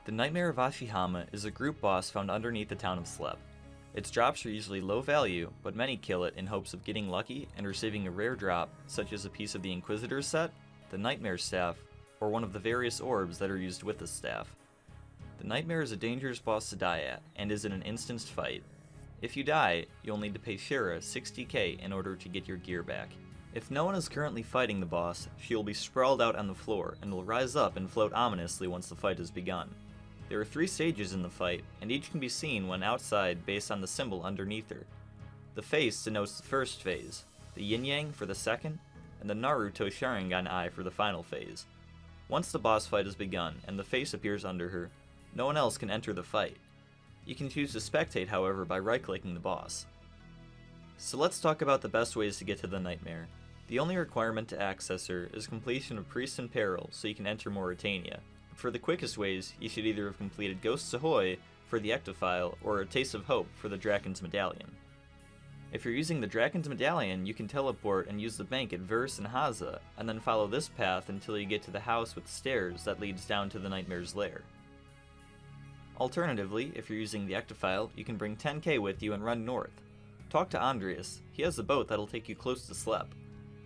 The Nightmare of Ashihama is a group boss found underneath the town of Slep. Its drops are usually low value, but many kill it in hopes of getting lucky and receiving a rare drop, such as a piece of the Inquisitor's set, the Nightmare Staff, or one of the various orbs that are used with the staff. The Nightmare is a dangerous boss to die at, and is in an instanced fight. If you die, you'll need to pay Shira 60k in order to get your gear back. If no one is currently fighting the boss, she will be sprawled out on the floor and will rise up and float ominously once the fight has begun. There are 3 stages in the fight, and each can be seen when outside based on the symbol underneath her. The face denotes the first phase, the yin-yang for the second, and the Naruto Sharingan eye for the final phase. Once the boss fight has begun and the face appears under her, no one else can enter the fight. You can choose to spectate, however, by right-clicking the boss. So let's talk about the best ways to get to the Nightmare. The only requirement to access her is completion of Priest in Peril so you can enter Mauritania. For the quickest ways, you should either have completed Ghosts Ahoy for the Ectophile or A Taste of Hope for the Draken's Medallion. If you're using the Draken's Medallion, you can teleport and use the bank at Verse and Haza, and then follow this path until you get to the house with stairs that leads down to the Nightmare's lair. Alternatively, if you're using the Ectophile, you can bring 10k with you and run north. Talk to Andreas, he has a boat that'll take you close to Slep.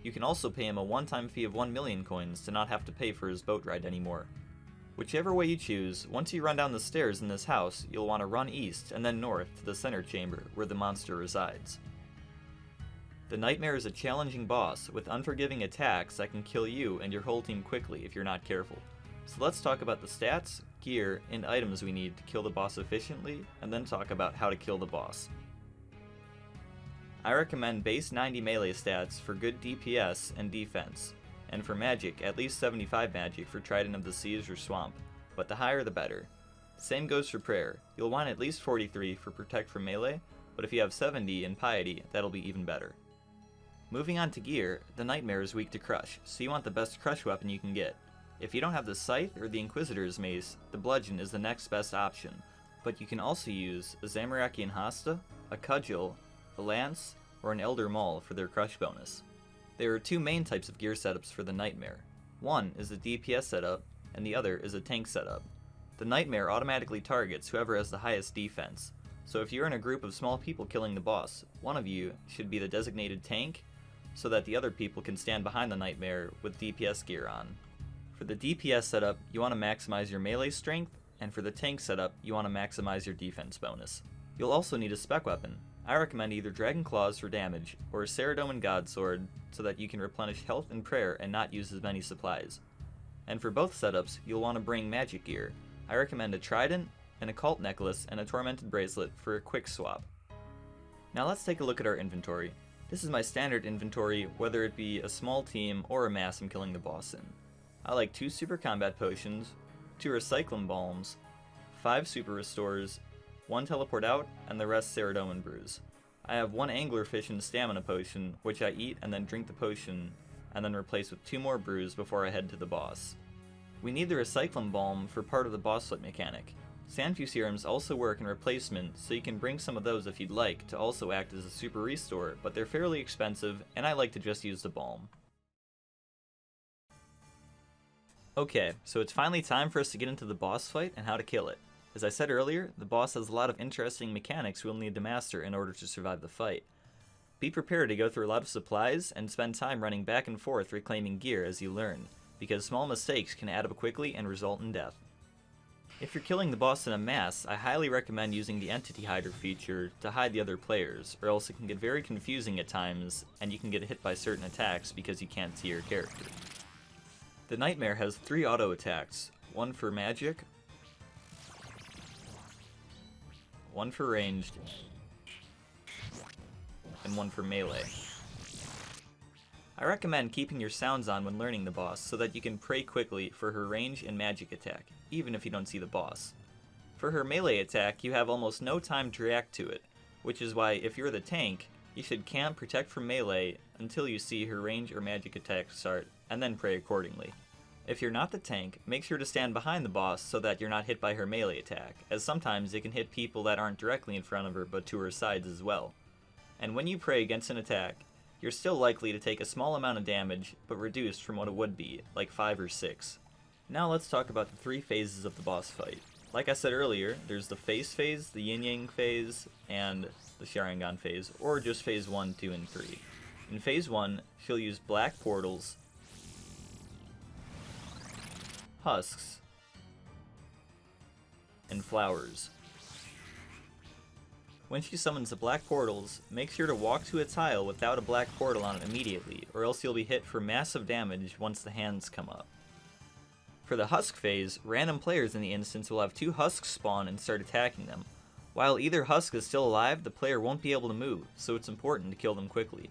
You can also pay him a one-time fee of 1 million coins to not have to pay for his boat ride anymore. Whichever way you choose, once you run down the stairs in this house, you'll want to run east and then north to the center chamber where the monster resides. The Nightmare is a challenging boss with unforgiving attacks that can kill you and your whole team quickly if you're not careful. So let's talk about the stats, gear, and items we need to kill the boss efficiently, and then talk about how to kill the boss. I recommend base 90 melee stats for good DPS and defense, and for magic, at least 75 magic for Trident of the Seas or Swamp, but the higher the better. Same goes for prayer. You'll want at least 43 for protect from melee, but if you have 70 in piety, that'll be even better. Moving on to gear, the Nightmare is weak to crush, so you want the best crush weapon you can get. If you don't have the Scythe or the Inquisitor's Mace, the Bludgeon is the next best option, but you can also use a Zamorakian Hasta, a Cudgel, a Lance, or an Elder Maul for their crush bonus. There are 2 main types of gear setups for the Nightmare. One is the DPS setup, and the other is a tank setup. The Nightmare automatically targets whoever has the highest defense, so if you're in a group of small people killing the boss, one of you should be the designated tank, so that the other people can stand behind the Nightmare with DPS gear on. For the DPS setup, you want to maximize your melee strength, and for the tank setup, you want to maximize your defense bonus. You'll also need a spec weapon. I recommend either Dragon Claws for damage, or a Saradomin God Sword, so that you can replenish health and prayer and not use as many supplies. And for both setups, you'll want to bring magic gear. I recommend a Trident, an Occult Necklace, and a Tormented Bracelet for a quick swap. Now let's take a look at our inventory. This is my standard inventory, whether it be a small team or a mass I'm killing the boss in. I like 2 Super Combat Potions, 2 Recyclum Balms, 5 Super Restores, 1 Teleport Out, and the rest Saradomin Brews. I have 1 Anglerfish and Stamina Potion, which I eat and then drink the potion, and then replace with 2 more brews before I head to the boss. We need the Recyclum Balm for part of the boss fight mechanic. Sanfu Serums also work in replacement, so you can bring some of those if you'd like to also act as a super restore, but they're fairly expensive, and I like to just use the balm. Okay, so it's finally time for us to get into the boss fight and how to kill it. As I said earlier, the boss has a lot of interesting mechanics we'll need to master in order to survive the fight. Be prepared to go through a lot of supplies and spend time running back and forth reclaiming gear as you learn, because small mistakes can add up quickly and result in death. If you're killing the boss in a mass, I highly recommend using the Entity Hider feature to hide the other players, or else it can get very confusing at times, and you can get hit by certain attacks because you can't see your character. The Nightmare has 3 auto attacks, 1 for magic, 1 for ranged, and 1 for melee. I recommend keeping your sounds on when learning the boss so that you can pray quickly for her range and magic attack, even if you don't see the boss. For her melee attack, you have almost no time to react to it, which is why if you're the tank, you should camp protect from melee until you see her range or magic attack start, and then pray accordingly. If you're not the tank, make sure to stand behind the boss so that you're not hit by her melee attack, as sometimes it can hit people that aren't directly in front of her but to her sides as well. And when you pray against an attack, you're still likely to take a small amount of damage, but reduced from what it would be, like 5 or 6. Now let's talk about the 3 phases of the boss fight. Like I said earlier, there's the face phase, the yin yang phase, and the Sharingan phase, or just phase 1, 2, and 3. In phase 1, she'll use black portals, husks, and flowers. When she summons the black portals, make sure to walk to a tile without a black portal on it immediately, or else you'll be hit for massive damage once the hands come up. For the husk phase, random players in the instance will have 2 husks spawn and start attacking them. While either husk is still alive, the player won't be able to move, so it's important to kill them quickly.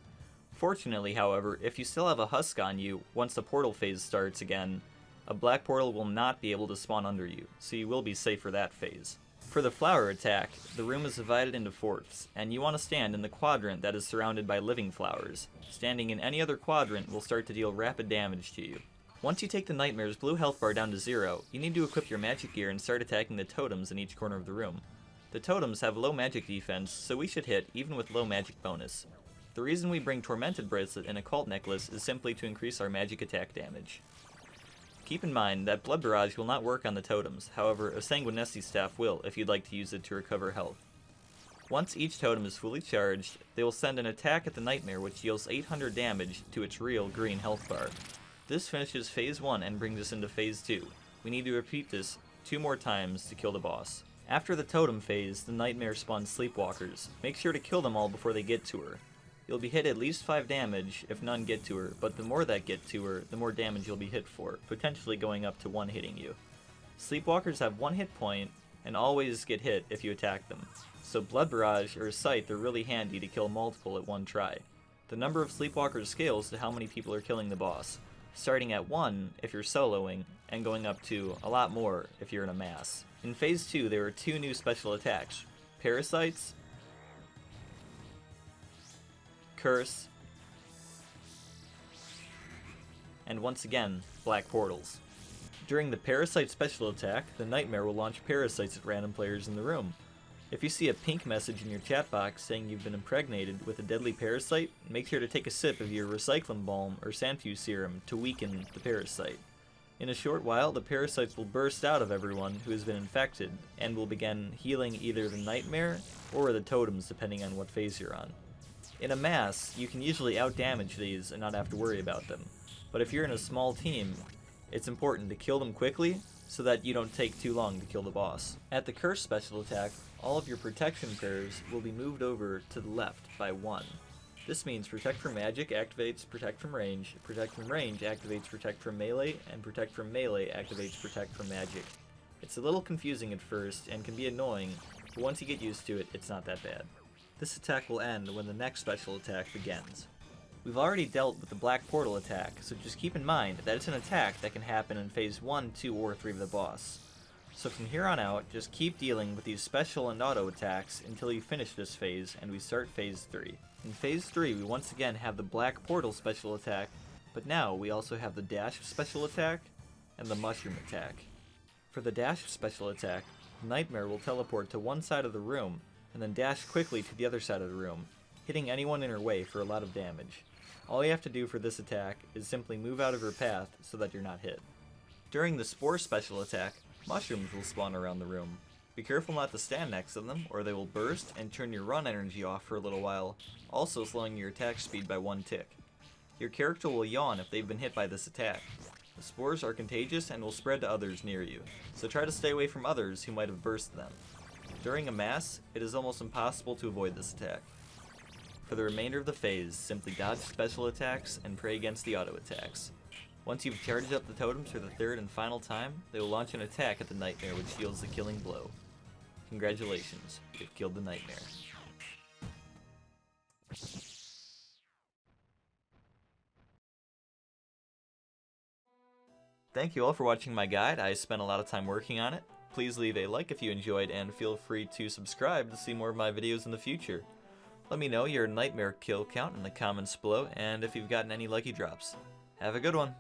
Fortunately, however, if you still have a husk on you, once the portal phase starts again, a black portal will not be able to spawn under you, so you will be safe for that phase. For the flower attack, the room is divided into fourths, and you want to stand in the quadrant that is surrounded by living flowers. Standing in any other quadrant will start to deal rapid damage to you. Once you take the Nightmare's blue health bar down to 0, you need to equip your magic gear and start attacking the totems in each corner of the room. The totems have low magic defense, so we should hit even with low magic bonus. The reason we bring Tormented Bracelet and Occult Necklace is simply to increase our magic attack damage. Keep in mind that Blood Barrage will not work on the totems, however a Sanguinesti Staff will if you'd like to use it to recover health. Once each totem is fully charged, they will send an attack at the Nightmare which deals 800 damage to its real green health bar. This finishes phase 1 and brings us into phase 2. We need to repeat this 2 more times to kill the boss. After the totem phase, the Nightmare spawns Sleepwalkers. Make sure to kill them all before they get to her. You'll be hit at least 5 damage if none get to her, but the more that get to her, the more damage you'll be hit for, potentially going up to 1 hitting you. Sleepwalkers have 1 hit point, and always get hit if you attack them, so Blood Barrage or Scythe are really handy to kill multiple at 1 try. The number of Sleepwalkers scales to how many people are killing the boss, starting at 1 if you're soloing, and going up to a lot more if you're in a mass. In phase 2 there are 2 new special attacks, Parasites, Curse, and once again, Black Portals. During the Parasite special attack, the Nightmare will launch parasites at random players in the room. If you see a pink message in your chat box saying you've been impregnated with a deadly parasite, make sure to take a sip of your Recyclin Balm or Sanfew Serum to weaken the parasite. In a short while, the parasites will burst out of everyone who has been infected, and will begin healing either the Nightmare or the totems depending on what phase you're on. In a mass, you can usually outdamage these and not have to worry about them, but if you're in a small team, it's important to kill them quickly so that you don't take too long to kill the boss. At the Curse special attack, all of your protection prayers will be moved over to the left by 1. This means Protect from Magic activates Protect from Range activates Protect from Melee, and Protect from Melee activates Protect from Magic. It's a little confusing at first and can be annoying, but once you get used to it, it's not that bad. This attack will end when the next special attack begins. We've already dealt with the Black Portal attack, so just keep in mind that it's an attack that can happen in phase 1, 2, or 3 of the boss. So from here on out, just keep dealing with these special and auto attacks until you finish this phase and we start phase 3. In phase 3 we once again have the Black Portal special attack, but now we also have the Dash special attack and the Mushroom attack. For the Dash special attack, Nightmare will teleport to one side of the room and then dash quickly to the other side of the room, hitting anyone in her way for a lot of damage. All you have to do for this attack is simply move out of her path so that you're not hit. During the Spore special attack, mushrooms will spawn around the room. Be careful not to stand next to them, or they will burst and turn your run energy off for a little while, also slowing your attack speed by 1 tick. Your character will yawn if they've been hit by this attack. The spores are contagious and will spread to others near you, so try to stay away from others who might have burst them. During a mass, it is almost impossible to avoid this attack. For the remainder of the phase, simply dodge special attacks and pray against the auto attacks. Once you've charged up the totems for the 3rd and final time, they will launch an attack at the Nightmare which deals the killing blow. Congratulations, you've killed the Nightmare. Thank you all for watching my guide. I spent a lot of time working on it. Please leave a like if you enjoyed, and feel free to subscribe to see more of my videos in the future. Let me know your Nightmare kill count in the comments below, and if you've gotten any lucky drops. Have a good one!